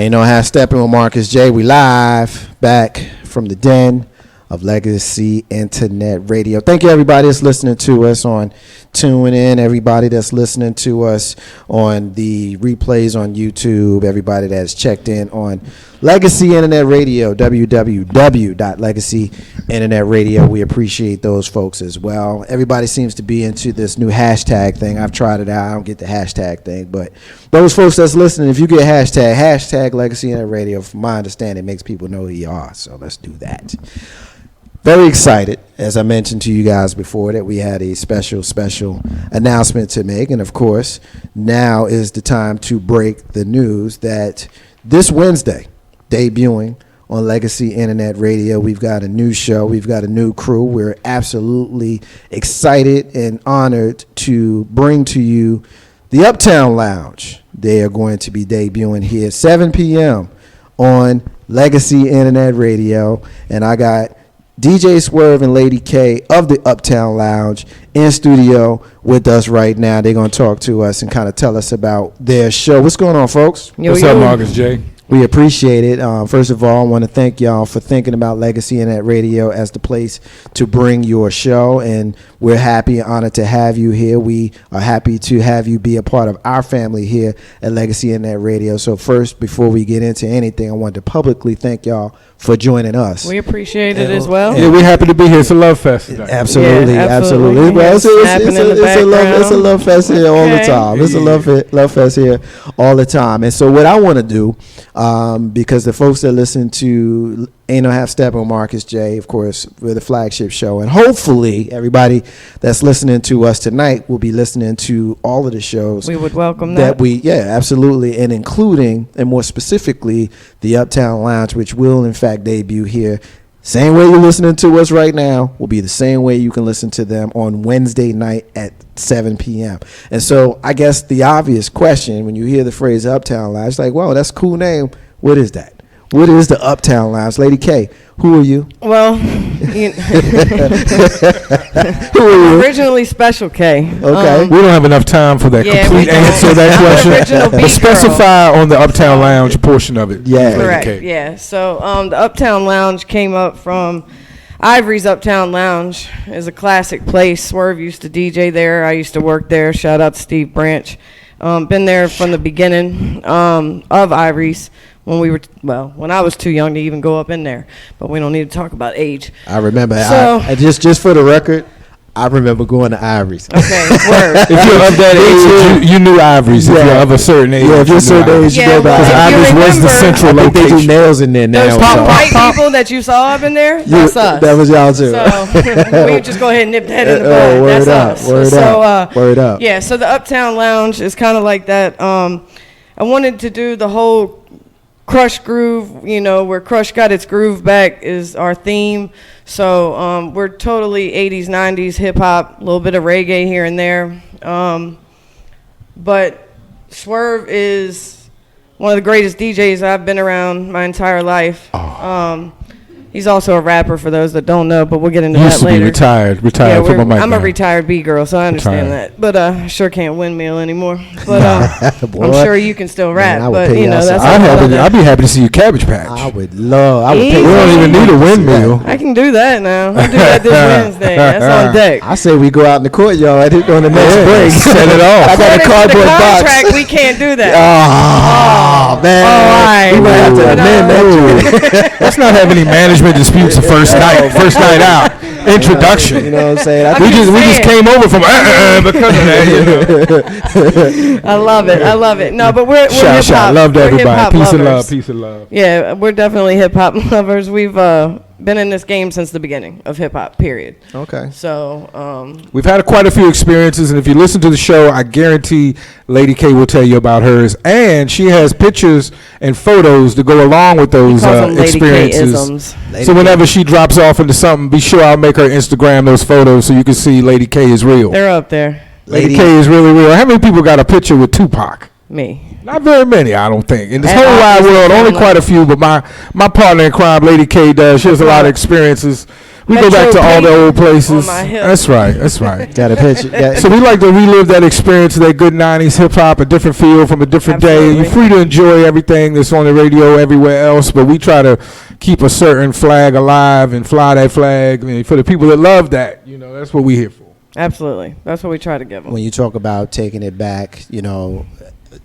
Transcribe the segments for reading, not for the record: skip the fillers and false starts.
Ain't no half stepping with Marcus J. We live back from the den of Legacy Internet Radio. Thank you, everybody that's listening to us on TuneIn, everybody that's listening to us on the replays on YouTube, everybody that's checked in on Legacy Internet Radio, www.legacyinternetradio. We appreciate those folks as well. Everybody seems to be into this new hashtag thing. I've tried it out. I don't get the hashtag thing, but those folks that's listening, if you get hashtag Legacy Internet Radio, from my understanding, it makes people know who you are. So let's do that. Very excited, as I mentioned to you guys before, that we had a special announcement to make. And, of course, now is the time to break the news that this Wednesday, debuting on Legacy Internet Radio, we've got a new show. We've got a new crew. We're absolutely excited and honored to bring to you the Uptown Lounge. They are going to be debuting here at 7 p.m. on Legacy Internet Radio. And I got DJ Swerve and Lady K of the Uptown Lounge in studio with us right now. They're going to talk to us and kind of tell us about their show. What's going on, folks? What's up, Marcus J? We appreciate it. First of all, I want to thank y'all for thinking about Legacy Internet Radio as the place to bring your show, and we're happy and honored to have you here. We are happy to have you be a part of our family here at Legacy Internet Radio. So first, before we get into anything, I want to publicly thank y'all for joining us. We appreciate it as well. Yeah, we're happy to be here. It's a love fest today. Absolutely. Well, it's a love fest here all the time. It's a love fest here all the time. And so what I want to do, because the folks that listen to Ain't No Half Step on Marcus J, of course, we're the flagship show. And hopefully everybody that's listening to us tonight will be listening to all of the shows. We would welcome that. Absolutely. And including, and more specifically, the Uptown Lounge, which will, in fact, debut here. Same way you're listening to us right now will be the same way you can listen to them on Wednesday night at 7 p.m. And so I guess the obvious question when you hear the phrase Uptown Lounge, like, wow, that's a cool name. What is that? What is the Uptown Lounge? Lady K, who are you? Well, who are you? Originally Special K. Okay. We don't have enough time for that complete answer to that question. Specify on the Uptown Lounge portion of it. Yeah. Correct. Yeah. So the Uptown Lounge came up from Ivory's Uptown Lounge. Is a classic place. Swerve used to DJ there. I used to work there. Shout out to Steve Branch. Been there from the beginning of Ivory's. When I was too young to even go up in there, but we don't need to talk about age. I remember. So, just for the record, I remember going to Ivory's. Okay, word. If you're of that age, you knew Ivory's. If you're of a certain age, if you're a certain age, you go back. Because Ivory's was the central location. They do nails in there now. Those white people that you saw up in there, that's us. That was y'all too. So we just go ahead and nip that in the bud. That's us. Word up. Yeah. So the Uptown Lounge is kind of like that. I wanted to do the whole Crush groove, where Crush got its groove back is our theme. So we're totally 80s, 90s hip-hop, a little bit of reggae here and there. But Swerve is one of the greatest DJs I've been around my entire life. He's also a rapper, for those that don't know, but we'll get into that later. Used to be retired from a mic. I'm a retired B-girl, so I understand that. But I sure can't windmill anymore. But I'm sure you can still rap. Man, but, that's I'd be happy to see you Cabbage Patch. I would pay. We don't even need a windmill. I can do that now. I'll do that this Wednesday. That's on deck. I say we go out in the courtyard on the next break. Set it off. I got a cardboard box. Contract, we can't do that. Oh, man. All right. We might have to amend that. Let's not have any management disputes the first night out. Introduction. You know what I'm saying? We just came over from because of that. I love it. No, but we're hip hop. Love to everybody. Peace and love. Yeah, we're definitely hip hop lovers. We've been in this game since the beginning of hip hop. Period. Okay. So we've had quite a few experiences, and if you listen to the show, I guarantee Lady K will tell you about hers, and she has pictures and photos to go along with those experiences. So whenever she drops off into something, be sure I'll make her Instagram those photos so you can see Lady K is real. They're up there. Lady K is really real. How many people got a picture with Tupac? Me. Not very many, I don't think. In this whole wide world, only quite a few, but my partner in crime, Lady K, does. She has a lot of experiences We go back to all the old places. That's right. Got a picture. So we like to relive that experience of that good 90s hip-hop, a different feel from a different day. You're free to enjoy everything that's on the radio everywhere else, but we try to keep a certain flag alive and fly that flag. I mean, for the people that love that, that's what we're here for. Absolutely. That's what we try to give them. When you talk about taking it back,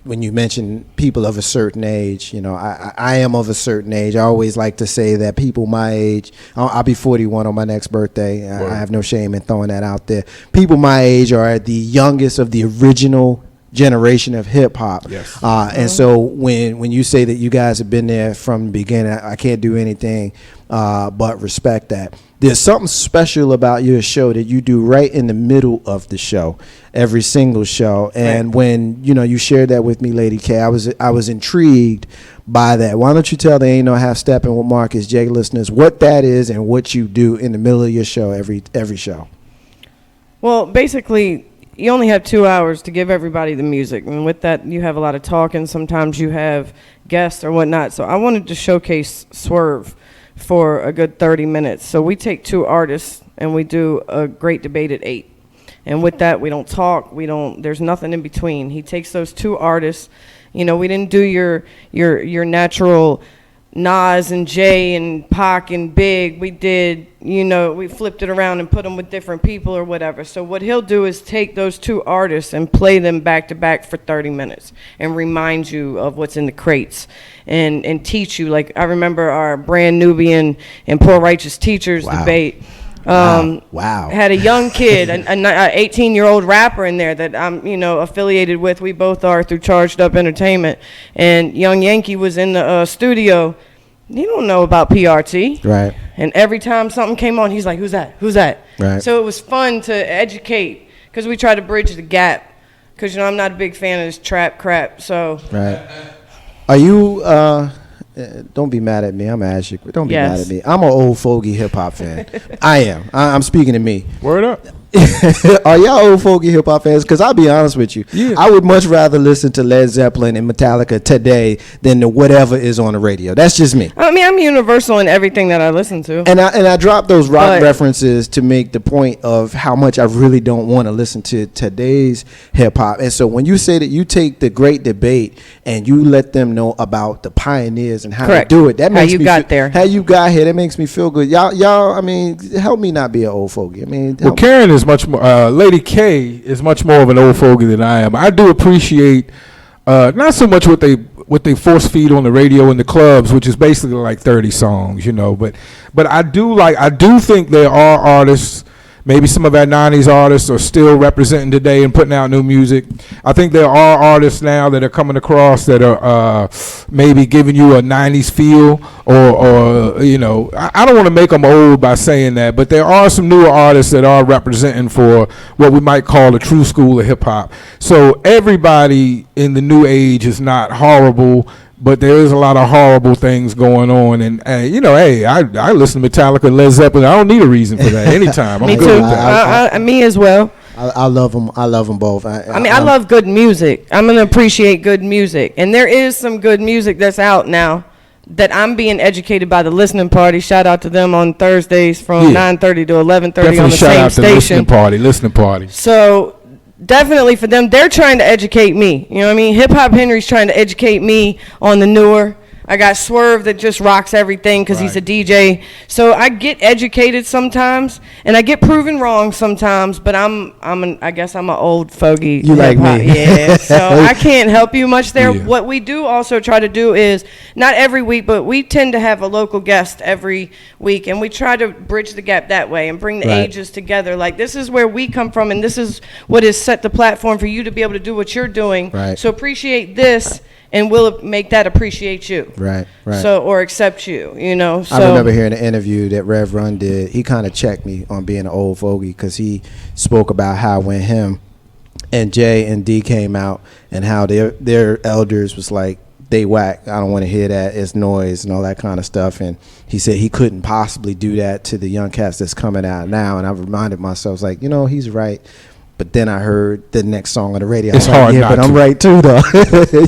when you mention people of a certain age, I am of a certain age. I always like to say that people my age, I'll be 41 on my next birthday. I have no shame in throwing that out there. People my age are the youngest of the original generation of hip hop. Yes. And so when you say that you guys have been there from the beginning, I can't do anything but respect that. There's something special about your show that you do right in the middle of the show, every single show. And when you shared that with me, Lady K, I was intrigued by that. Why don't you tell the Ain't No Half Steppin' with Marcus J listeners what that is and what you do in the middle of your show every show? Well, basically, you only have 2 hours to give everybody the music, and with that, you have a lot of talking. Sometimes you have guests or whatnot. So I wanted to showcase Swerve for a good 30 minutes. So we take 2 artists and we do a great debate at 8. And with that, we don't talk. There's nothing in between. He takes those 2 artists. We didn't do your natural Nas and Jay and Pac and Big. We did, we flipped it around and put them with different people or whatever. So what he'll do is take those 2 artists and play them back to back for 30 minutes and remind you of what's in the crates and teach you. Like, I remember our Brand Nubian and Poor Righteous Teachers debate. Wow. Had a young kid, an 18-year-old rapper in there that I'm, affiliated with. We both are through Charged Up Entertainment. And Young Yankee was in the studio. He don't know about PRT. Right. And every time something came on, he's like, who's that? Who's that? Right. So it was fun to educate because we try to bridge the gap because, I'm not a big fan of this trap crap. So. Right. Are you... don't be mad at me. I'm gonna ask you. Don't be mad at me. I'm an old fogey hip hop fan. I am. I'm speaking to me. Word up. Are y'all old fogey hip hop fans? Because I'll be honest with you, I would much rather listen to Led Zeppelin and Metallica today than to whatever is on the radio. That's just me. I mean, I'm universal in everything that I listen to. And I dropped those rock references to make the point of how much I really don't want to listen to today's hip hop. And so when you say that you take the great debate and you let them know about the pioneers and how to do it, that makes me how you got here. That makes me feel good. Y'all. I mean, help me not be an old fogey. I mean, Karen is much more. Lady K is much more of an old fogey than I am. I do appreciate not so much what they force feed on the radio in the clubs, which is basically like 30 songs, but I do think there are artists. Maybe some of our 90s artists are still representing today and putting out new music. I think there are artists now that are coming across that are maybe giving you a 90s feel or I don't want to make them old by saying that, but there are some newer artists that are representing for what we might call a true school of hip hop. So everybody in the new age is not horrible, but there is a lot of horrible things going on, and hey, I listen to Metallica and Led Zeppelin. I don't need a reason for that. Anytime, I'm me good too. with that. Me as well. I love them. I love them both. I love good music. I'm gonna appreciate good music, and there is some good music that's out now that I'm being educated by the listening party. Shout out to them on Thursdays from 9:30 to 11:30 on the same station. Listening party. So. Definitely for them, they're trying to educate me. You know what I mean? Hip Hop Henry's trying to educate me on the newer. I got Swerve that just rocks everything because he's a DJ. So I get educated sometimes, and I get proven wrong sometimes. But I guess I'm an old fogey. You like me? Yeah. So I can't help you much there. Yeah. What we do also try to do is not every week, but we tend to have a local guest every week, and we try to bridge the gap that way and bring the ages together. Like, this is where we come from, and this is what has set the platform for you to be able to do what you're doing. Right. So appreciate this. And we'll make that appreciate you. Right. So, or accept you, So I remember hearing an interview that Rev Run did. He kind of checked me on being an old fogey because he spoke about how when him and Jay and D came out and how their elders was like, they whack. I don't want to hear that. It's noise and all that kind of stuff. And he said he couldn't possibly do that to the young cats that's coming out now. And I reminded myself, like, he's right. But then I heard the next song on the radio. It's hard not but I'm to. right too, though.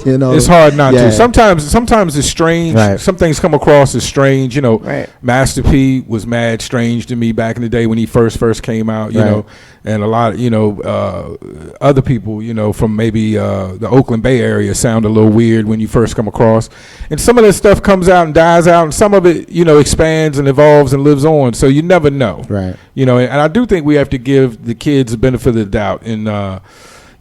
You know, it's hard not yeah. to. Sometimes it's strange. Right. Some things come across as strange. You know, Right. Master P was mad strange to me back in the day when he first came out. You Right. know, and a lot of other people, from maybe the Oakland Bay area sound a little weird when you first come across. And some of that stuff comes out and dies out, and some of it expands and evolves and lives on. So you never know. Right. And I do think we have to give the kids the benefit of the doubt. And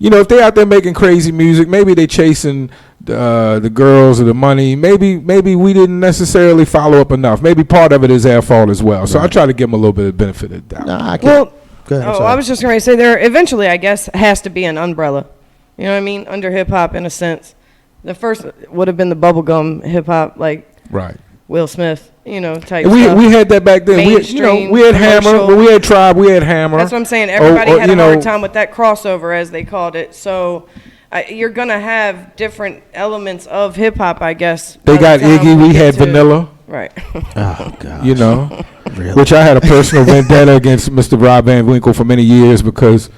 if they're out there making crazy music, maybe they chasing the girls or the money. Maybe we didn't necessarily follow up enough. Maybe part of it is their fault as well. So I try to give them a little bit of benefit of the doubt. No, I Well, Go ahead, I'm I sorry. was just going to say there eventually, I guess, has to be an umbrella. You know what I mean? Under hip hop, in a sense. The first would have been the bubblegum hip hop, like Right. Will Smith, type And stuff. we had that back then. Mainstream, We had Hammer. commercial. We had Tribe. We had Hammer. That's what I'm saying. Everybody Or, had a hard time with that crossover, as they called it. So you're going to have different elements of hip hop, I guess. They by got the time Iggy. We get had to- Vanilla. Right. Oh, God. Really? Which I had a personal vendetta against Mr. Rob Van Winkle for many years because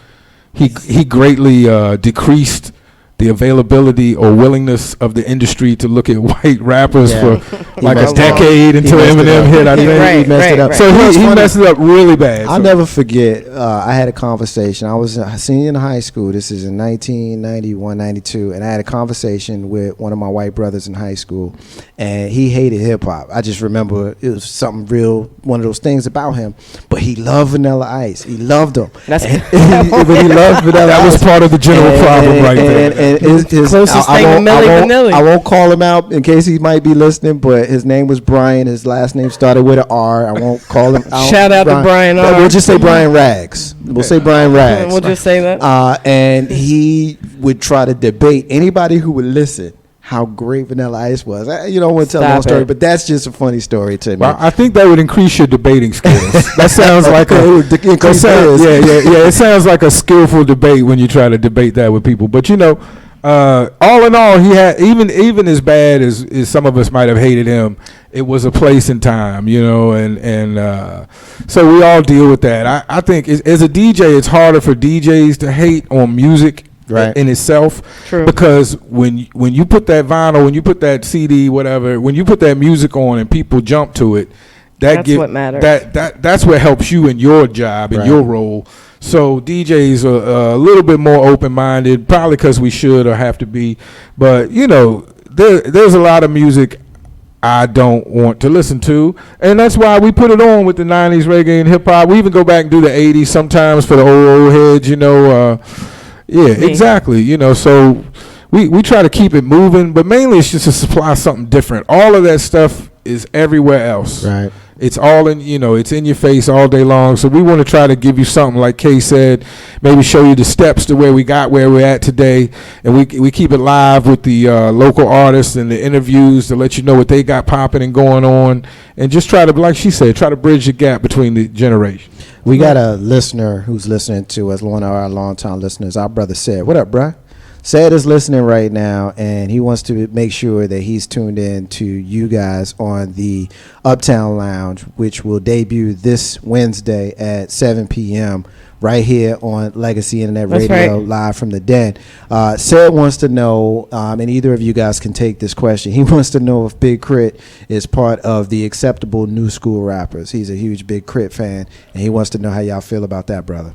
he greatly decreased the availability or willingness of the industry to look at white rappers Yeah. for He like a messed it up. decade He until messed it Eminem up. hit. I think Right, he messed it up. right. So he funny. messed it up really bad. I'll So- never forget, I had a conversation. I was a senior in high school. This is in 1991, 92. And I had a conversation with one of my white brothers in high school. And he hated hip hop. I just remember it was something real, one of those things about him. But he loved Vanilla Ice. He loved him. That's And- But he loved Vanilla. That was part of the general problem right there. And his Closest thing to Milli Vanilli. I won't call him out in case he might be listening, but his name was Brian. His last name started with an R. I won't call him out. Shout out to Brian R. We'll just say Brian Rags. We'll say Brian Rags. We'll just say that. And he would try to debate anybody who would listen how great Vanilla Ice was. I want to tell a long Stop story, it. but that's just a funny story to me. Well, I think that would increase your debating skills. That sounds like It would increase his. yeah. It sounds like a skillful debate when you try to debate that with people. But all in all, he had even as bad as some of us might have hated him. It was a place and time, and so we all deal with that. I think as a DJ, it's harder for DJs to hate on music. Right. In itself, True. because when you put that vinyl, when you put that CD, whatever, when you put that music on and people jump to it, That's what matters. That's what helps you in your job, in Right. your role. So DJs are a little bit more open-minded, probably because we should or have to be. But there's a lot of music I don't want to listen to, and that's why we put it on with the '90s reggae and hip hop. We even go back and do the '80s sometimes for the old heads, Yeah, Me. exactly. So we try to keep it moving, but mainly it's just to supply something different. All of that stuff is everywhere else. Right. It's all in, it's in your face all day long. So we want to try to give you something, like Kay said, maybe show you the steps to where we're at today. And we keep it live with the local artists and the interviews to let you know what they got popping and going on. And just try to, like she said, try to bridge the gap between the generations. We got a listener who's listening to us, one of our longtime listeners, our brother Sid. What up, bruh? Sid is listening right now, and he wants to make sure that he's tuned in to you guys on the Uptown Lounge, which will debut this Wednesday at 7 p.m. right here on Legacy Internet That's Radio, right. live from the den. Sid wants to know, and either of you guys can take this question. He wants to know if Big KRIT is part of the acceptable new school rappers. He's a huge Big KRIT fan, and he wants to know how y'all feel about that, brother.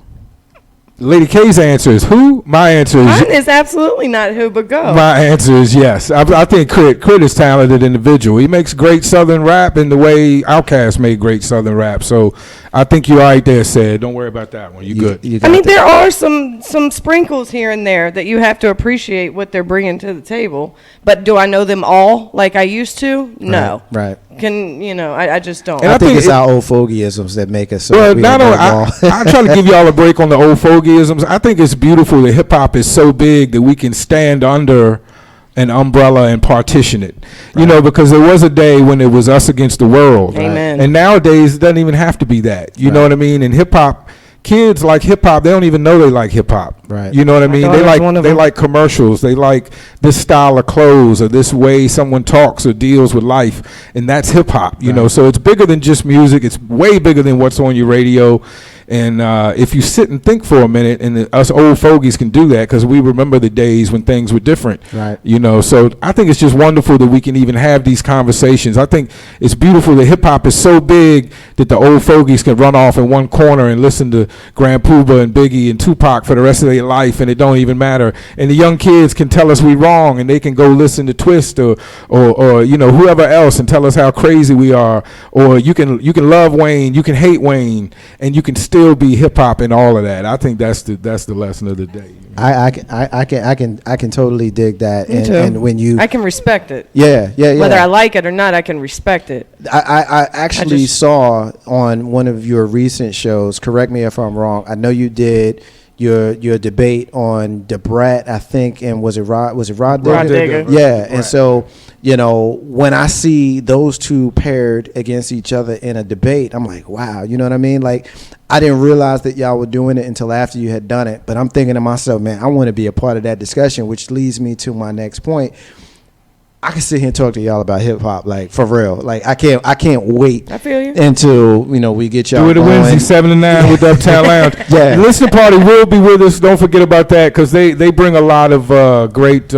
Lady K's answer is who? My answer is Mine is absolutely not who but go. My answer is yes. I think KRIT is a talented individual. He makes great Southern rap in the way Outkast made great Southern rap. So I think you're right there, Sid. Don't worry about that one. You're good. You I got mean, that. there are some sprinkles here and there that you have to appreciate what they're bringing to the table. But do I know them all like I used to? No. Right. I just don't. And I I think think it's it- our old fogeyisms that make us so Well, we not don't only know it all. I try to give y'all a break on the old fogeyisms. I think it's beautiful that hip hop is so big that we can stand under an umbrella and partition it. Because there was a day when it was us against the world. Amen. And nowadays it doesn't even have to be that. You know what I mean? And hip hop, kids like hip hop, they don't even know they like hip hop. Right. You know what I My mean? daughter's one of They them. like commercials. They like this style of clothes or this way someone talks or deals with life, and that's hip hop. You know, so it's bigger than just music. It's way bigger than what's on your radio. And if you sit and think for a minute, and us old fogies can do that because we remember the days when things were different. Right. You know, so I think it's just wonderful that we can even have these conversations. I think it's beautiful that hip hop is so big that the old fogies can run off in one corner and listen to Grand Poobah and Biggie and Tupac for the rest of their life, and it don't even matter. And the young kids can tell us we wrong, and they can go listen to Twist or you know, whoever else and tell us how crazy we are. Or you can love Wayne, you can hate Wayne, and you can still be hip hop and all of that. I think that's the lesson of the day. I can totally dig that. And when you, I can respect it. Yeah. Whether I like it or not, I can respect it. I actually saw on one of your recent shows, correct me if I'm wrong, I know you did your debate on Debrat, I think, and was it Rod Digger? Yeah, and so, you know, when I see those two paired against each other in a debate, I'm like, wow, you know what I mean? Like, I didn't realize that y'all were doing it until after you had done it, but I'm thinking to myself, man, I want to be a part of that discussion, which leads me to my next point. I can sit here and talk to y'all about hip hop, like, for real. Like, I can't wait. I feel you. Until, you know, we get y'all do it going. Wednesday 7 to 9 with the Uptown Lounge. Yeah. The listening party will be with us. Don't forget about that because they bring a lot of great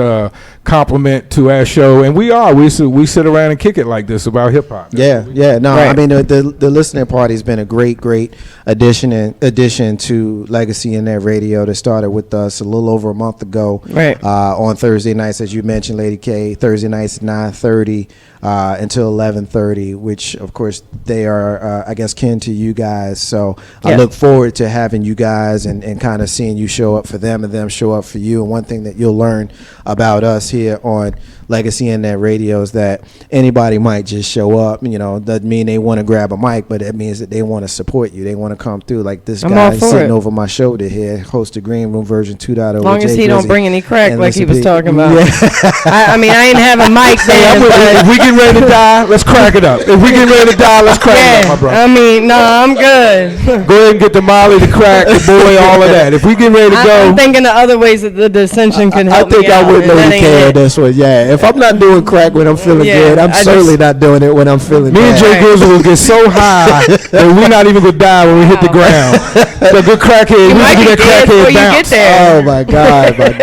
compliment to our show, and we sit around and kick it like this about hip hop. No, right. I mean the listening party has been a great addition to Legacy Internet Radio that started with us a little over a month ago. Right. On Thursday nights, as you mentioned, Lady K. Thursday nights at 9:30 until 11:30, which of course they are I guess kin to you guys. So I look forward to having you guys and kind of seeing you show up for them and them show up for you. And one thing that you'll learn about us here on Legacy Internet Radio is that anybody might just show up. You know, doesn't mean they want to grab a mic, but it means that they want to support you. They want to come through. Like this guy sitting over my shoulder here, host the Green Room version 2.0. As long as he don't bring any crack like he was talking about. Yeah. I mean, I ain't have a mic then. If we get ready to die, let's crack it up. If we get ready to die, let's crack it up, my brother. I mean, no, I'm good. Go ahead and get the Molly, the crack, the boy, all of that. If we get ready to go. I'm thinking of other ways that the dissension can help me out. I think I would Lady K on this one, yeah. If I'm not doing crack when I'm feeling good, I'm certainly not doing it when I'm feeling bad. Me and Jay Grizzle will get so high that we're not even going to die when we hit the ground. So good crackhead, we can get that crackhead bounce. Oh, my God, my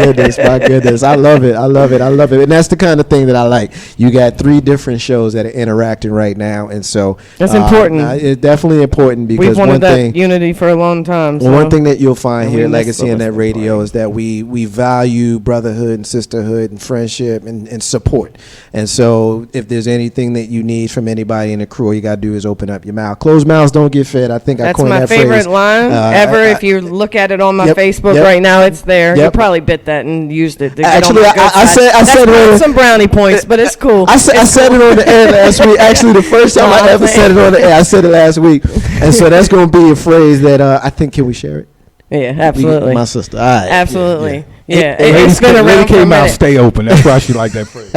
goodness. I love it. And that's the kind of thing that I like. You got 3 different shows that are interacting right now, and so that's important. It's definitely important because we've wanted that unity for a long time. So. One thing that you'll find here at Legacy Internet Radio is that we value brotherhood and sisterhood and friendship and support. And so if there's anything that you need from anybody in the crew, all you got to do is open up your mouth. Closed mouths don't get fed. I think I coined that phrase. That's my favorite line ever. If you look at it on my Facebook right now, it's there. You probably bit that and used it. Actually, I said it on some brownie points, but it's cool. I said it on the air last week. Actually, the first time I ever said it on the air, I said it last week. And so that's going to be a phrase that I think, can we share it? Yeah, absolutely. My sister. All right. Absolutely. Yeah. It's been around for a minute. Stay open. That's why she like that phrase.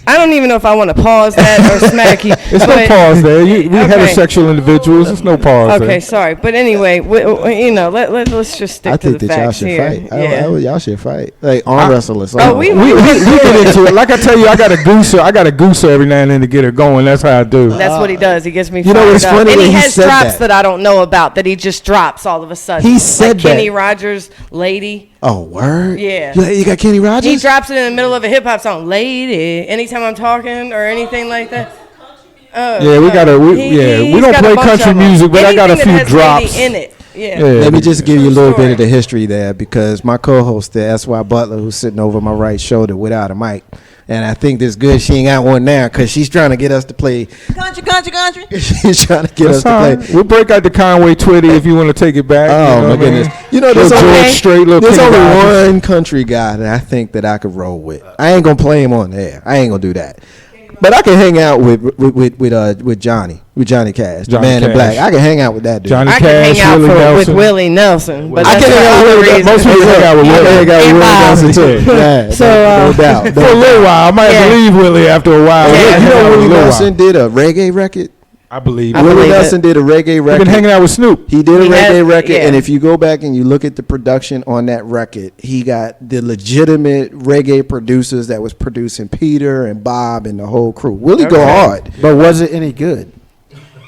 I don't even know if I want to pause that or smack you. It's no pause there. We heterosexual individuals. There's no pause there. Okay, sorry. But anyway, let's just stick to the facts here. I think that y'all should fight. Like arm wrestlers. We get into it. Like I tell you, I got a gooser every now and then to get her going. That's how I do. That's what he does. He gets me fired up. It's funny and he has said drops that I don't know about that he just drops all of a sudden. He said like Kenny Rogers, Lady. Oh, word? Yeah. You got Kenny Rogers? He drops it in the middle of a hip hop song, Lady. Anytime I'm talking or anything like that. We don't play country music, but I got a few drops in it. Yeah. Let me just give you a little bit of the history there, because my co-host there, S.Y. Butler, who's sitting over my right shoulder without a mic, and I think this good she ain't got one now because she's trying to get us to play country. She's trying to get us to play. We'll break out the Conway Twitty if you want to take it back. Oh, my goodness. You know, there's only one country guy that I think that I could roll with. I ain't going to play him on there. I ain't going to do that. But I can hang out with Johnny. With Johnny Cash, the man in black. I can hang out with that dude. Johnny I Cash, can hang out with Willie Nelson. But I can hang out with Willie. Most people hang out with Willie Nelson too. Yeah, so, no doubt. For a little while, I might believe Willie after a while. Yeah, you know Willie Nelson did a reggae record. I believe Willie Nelson did a reggae record. He's been hanging out with Snoop. He did a reggae record, and if you go back and you look at the production on that record, he got the legitimate reggae producers that was producing Peter and Bob and the whole crew. Willie go hard. But was it any good?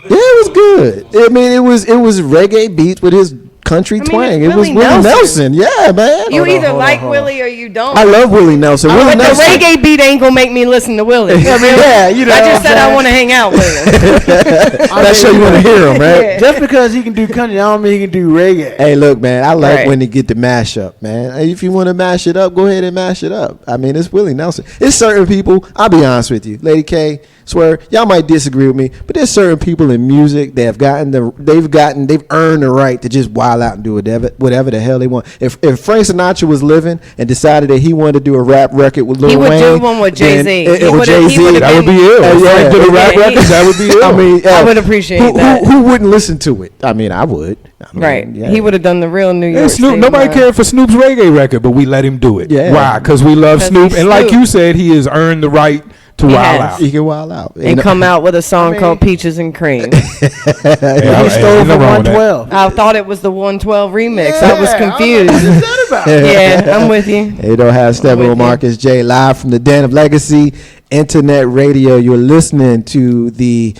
Yeah, it was good. I mean, it was reggae beats with his country twang. It was Willie Nelson. Yeah, man. You either like Willie or you don't. I love Willie Nelson. But the reggae beat ain't gonna make me listen to Willie. Yeah, you know. I just said I want to hang out with him. That's sure you want to hear him, right? Yeah. Just because he can do country, I don't mean he can do reggae. Hey, look, man. I like when they get the mashup, man. If you want to mash it up, go ahead and mash it up. I mean, it's Willie Nelson. It's certain people. I'll be honest with you, Lady K. Swear, y'all might disagree with me, but there's certain people in music that they've earned the right to just wild out and do whatever the hell they want. If Frank Sinatra was living and decided that he wanted to do a rap record with Lil Wayne, he would do one with Jay-Z. With Jay-Z, that would be ill. If Frank did a rap record, that would be ill. I mean, I would appreciate that. Who wouldn't listen to it? I mean, I would. Right. Yeah. He would have done the real New York. Snoop, nobody cared for Snoop's reggae record, but we let him do it. Yeah. Why? Because we love Snoop, and like you said, he has earned the right to wild out. He can wild out and come out with a song called Peaches and Cream. He stole from 112. I thought it was the 112 remix. Yeah, I was confused. Yeah, I'm with you. Hey, don't have Steppin with Marcus J live from the Den of Legacy Internet Radio. You're listening to the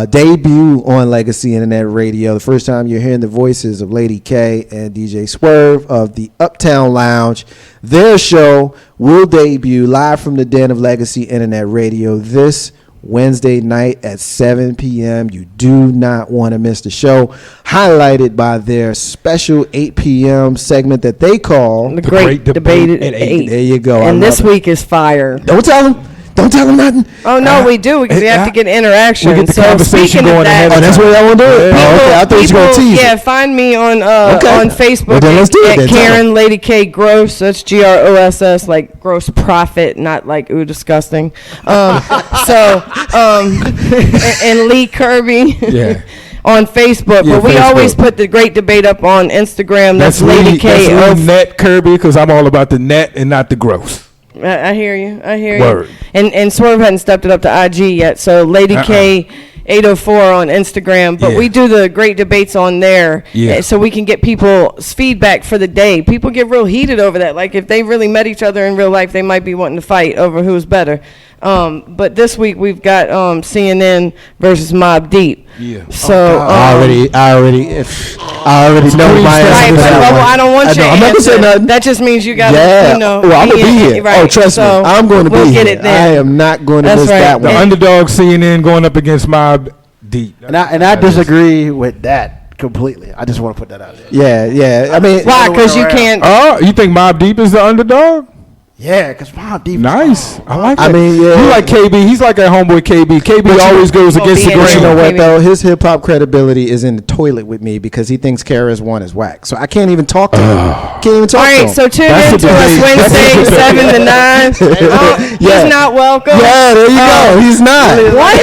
debut on Legacy Internet Radio. The first time you're hearing the voices of Lady K and DJ Swerve of the Uptown Lounge. Their show will debut live from the Den of Legacy Internet Radio this Wednesday night at 7 p.m. You do not want to miss the show. Highlighted by their special 8 p.m. segment that they call The Great Debate at 8. There you go. And this week is fire. Don't tell them. Don't tell them nothing. Oh, no, we do, because we have to get interaction. We get the conversation going ahead. Oh, that's what y'all want to do? Okay, I thought you was going to tease. Yeah, find me on Facebook at Karen Lady K Gross. That's Gross, like gross profit, not like ooh disgusting. And Lee Kirby. Yeah. On Facebook, Yeah, but we always put the Great Debate up on Instagram. That's Lady K. That's net Kirby, because I'm all about the net and not the gross. I hear you. Word. And Swerve hadn't stepped it up to IG yet, so Lady K 804 on Instagram. But we do the Great Debates on there, so we can get people's feedback for the day. People get real heated over that. Like if they really met each other in real life, they might be wanting to fight over who's better. But this week we've got CNN versus Mobb Deep. Yeah. So I already know my answer. I don't want you. I'm not gonna say nothing. That just means you got to, Well, I'm gonna be here. Right. Oh, trust me, I'm going to be here. I am not going to miss that one. The underdog CNN going up against Mobb Deep. And I disagree with that completely. I just want to put that out there. Yeah. I mean, why? Because you can't. Oh, you think Mobb Deep is the underdog? Yeah, because Mobb Deep. Nice. I like that. I mean, yeah. You like KB. He's like a homeboy KB. KB always goes against the grain. But you know what, though? His hip-hop credibility is in the toilet with me because he thinks KRS-One is whack. So I can't even talk to him. Can't even talk to him. All right, so tune in to us Wednesday, 7 to 9. He's not welcome. Yeah, there you go. He's not. What?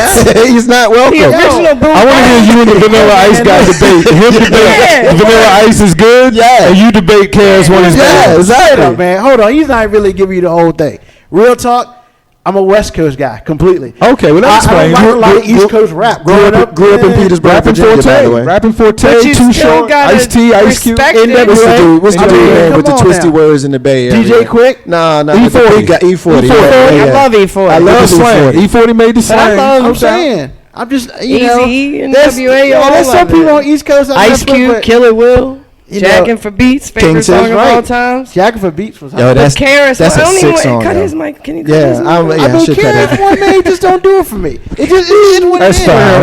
He's not welcome. The original Boom I want to hear you and the Vanilla Ice guy debate. Him debate Vanilla Ice is good, and you debate KRS-One is bad. Yeah, exactly. Man, hold on. He's not really giving you the whole thing. Real talk, I'm a West Coast guy completely. Okay, well, that's explain. I like a lot of East Coast rap. Grew up in Petersburg, Virginia, by the way. Rapping Forte, Too Short, Ice-T, Ice Cube. What's the dude, man, with the twisty words in the Bay Area? DJ Quick? No. E40. E40. I love E40. I love E40. E40 made the slang. I'm saying. I'm just, Easy and there's WA. There's some people on East Coast. Ice Cube, Killer Will. Jackin' for Beats, favorite song of all times. Jackin' for Beats was Yo, that's KRS. That's a sick song. Cut his mic. Can you cut his mic? I mean, KRS-One, man, just don't do it for me. It is what it is. That's fine.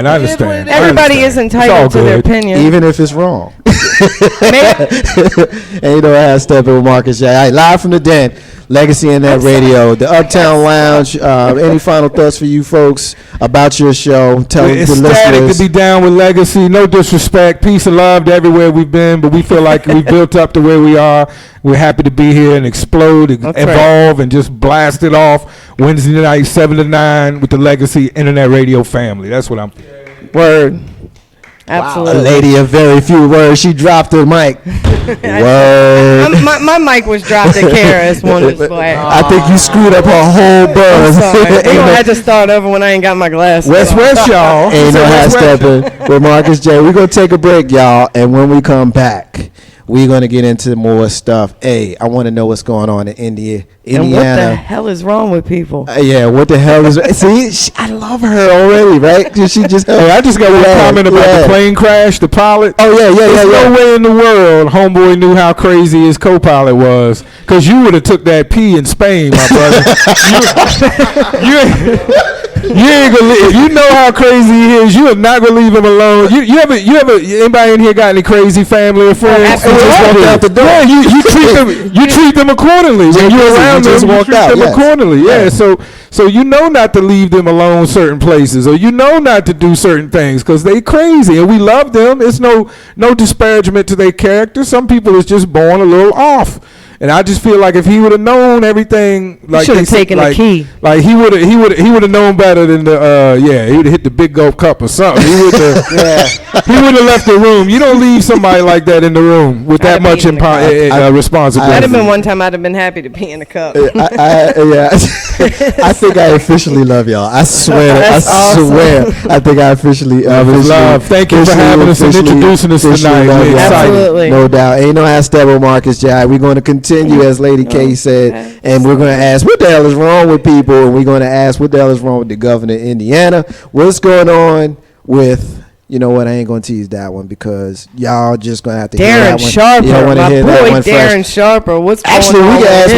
I understand. Everybody is entitled to their opinion, even if it's wrong. And you know I have Steppin with Marcus J. All right, live from the Den, Legacy Internet Radio, the Uptown Lounge. Any final thoughts for you folks about your show? Tell the listeners. It's static to be down with Legacy. No disrespect. Peace and love to everywhere we've been, but we feel like we built up to where we are. We're happy to be here and explode, evolve, and just blast it off Wednesday night, 7 to 9 with the Legacy Internet Radio family. That's what I'm. Word. Absolutely. A lady of very few words. She dropped her mic. Word. My mic was dropped at KRS-One was black. I think you screwed up her whole buzz. We're going to have to start over when I ain't got my glasses. West, y'all. Ain't no half stepping with Marcus J. We're going to take a break, y'all. And when we come back, we're going to get into more stuff. Hey, I want to know what's going on in India. Indiana. And what the hell is wrong with people? Yeah, what the hell is? See, I love her already, right? She just. Hey, I just got one comment about the plane crash. The pilot. Oh yeah. There's no way in the world homeboy knew how crazy his co-pilot was, because you would have took that pee in Spain, my brother. You ain't gonna if you know how crazy he is, you are not gonna leave him alone. You ever anybody in here got any crazy family or friends? Just walked out the door. Yeah, you treat them accordingly when you're around them. You treat them accordingly. Yeah, so you know not to leave them alone certain places, or you know not to do certain things because they crazy, and we love them. It's no disparagement to their character. Some people is just born a little off. And I just feel like if he would have known everything, like should have taken the key. Like he would have known better than the he would have hit the big gulp cup or something. He would have left the room. You don't leave somebody like that in the room with that much responsibility. That'd have been one time I'd have been happy to pee in the cup. I think I officially love y'all. I swear. I think I officially love. Thank you for having us and introducing us tonight. We're excited. Absolutely. No doubt. Ain't no ask Steppin Marcus J. We're going to continue, as Lady K said, and we're going to ask what the hell is wrong with people, and we're going to ask what the hell is wrong with the governor of Indiana. What's going on with, you know what, I ain't going to tease that one because y'all just going to have to hear that one. Sharper, my boy Darren Sharper. What's going Actually, on? we can ask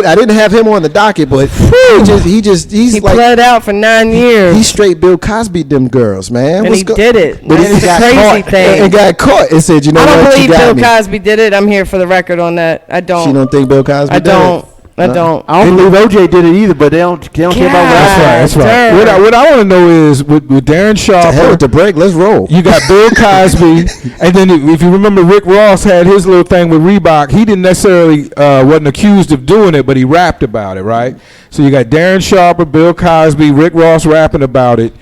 I didn't have him on the docket, but he like, bled out for 9 years. He straight Bill Cosby them girls, man. And he did it. But it's a crazy thing. And got caught and said, you know what? I don't believe Bill Cosby did it. I'm here for the record on that. I don't. She don't think Bill Cosby did it? I don't. I don't believe OJ did it either, but they don't care about what I say. That's right. What I want to know is with Darren Sharper. Hell with the break. Let's roll. You got Bill Cosby, and then if you remember, Rick Ross had his little thing with Reebok. He didn't necessarily wasn't accused of doing it, but he rapped about it, right? So you got Darren Sharper, Bill Cosby, Rick Ross rapping about it.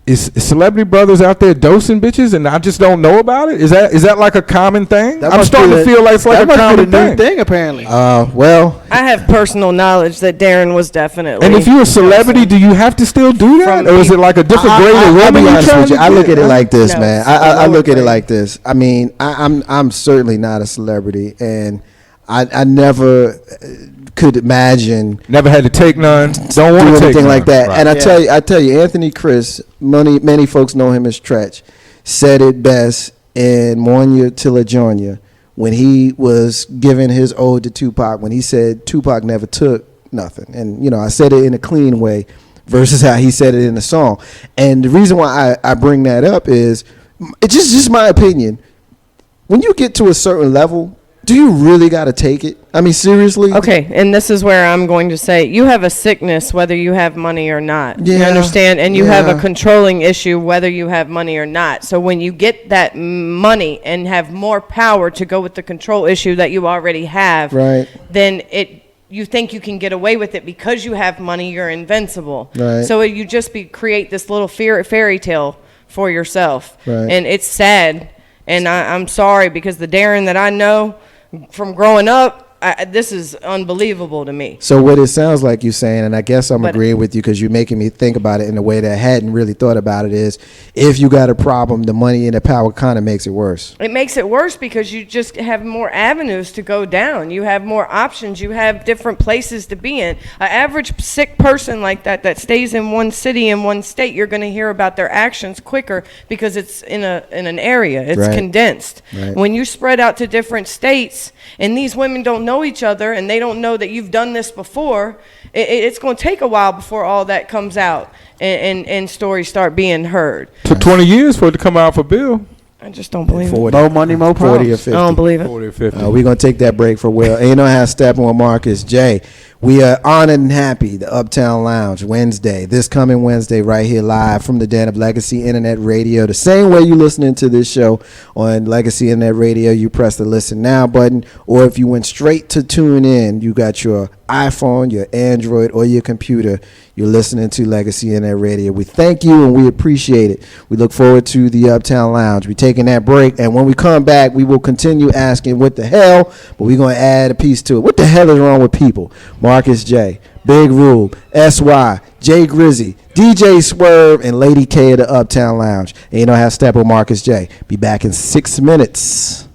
Is celebrity brothers out there dosing bitches and I just don't know about it? Is that like a common thing? I'm starting to feel like it's like a common thing apparently. Well, I have personal knowledge that Darren was definitely. And if you're a celebrity, do you have to still do that, or is it like a different grade of woman? I look at it like this, man. I look at it like this. I mean, I'm certainly not a celebrity, and I never could imagine. Never had to take none. Don't want to take anything like that. Right. And I tell you, Anthony Chris, many folks know him as Tretch, said it best in Monya Tilla Jr. when he was giving his ode to Tupac, when he said Tupac never took nothing. And, you know, I said it in a clean way versus how he said it in the song. And the reason why I bring that up is, it's just my opinion. When you get to a certain level, do you really got to take it? I mean, seriously? Okay, and this is where I'm going to say, you have a sickness whether you have money or not. Yeah, you understand? And you have a controlling issue whether you have money or not. So when you get that money and have more power to go with the control issue that you already have, right, then you think you can get away with it because you have money, you're invincible. Right. So you just create this little fairy tale for yourself. Right. And it's sad. And I'm sorry, because the Darren that I know from growing up, this is unbelievable to me. So what it sounds like you're saying, and I guess I'm agreeing with you because you're making me think about it in a way that I hadn't really thought about it, is if you got a problem, the money and the power kind of makes it worse. It makes it worse because you just have more avenues to go down. You have more options. You have different places to be in. An average sick person like that stays in one city, in one state, you're going to hear about their actions quicker because it's in an area. It's condensed. Right. When you spread out to different states, and these women don't know each other and they don't know that you've done this before, it's going to take a while before all that comes out and stories start being heard. Took 20 years for it to come out for Bill. I just don't believe 40. it. More money, more problems. 40 or 50. I don't believe it. 40 or 50. We're going to take that break for Will. Ain't no how Steppin with Marcus J. We are honored and happy. The Uptown Lounge, Wednesday. This coming Wednesday right here live from the Den of Legacy Internet Radio. The same way you listening to this show on Legacy Internet Radio, you press the Listen Now button. Or if you went straight to tune in, you got your iPhone, your Android, or your computer. You're listening to Legacy Internet Radio. We thank you and we appreciate it. We look forward to the Uptown Lounge. We're taking that break, and when we come back, we will continue asking what the hell, but we're going to add a piece to it. What the hell is wrong with people? Marcus J, Big Rube, SY, Jay Grizzy, DJ Swerve, and Lady K of the Uptown Lounge. And you know how Step with Marcus J. Be back in 6 minutes.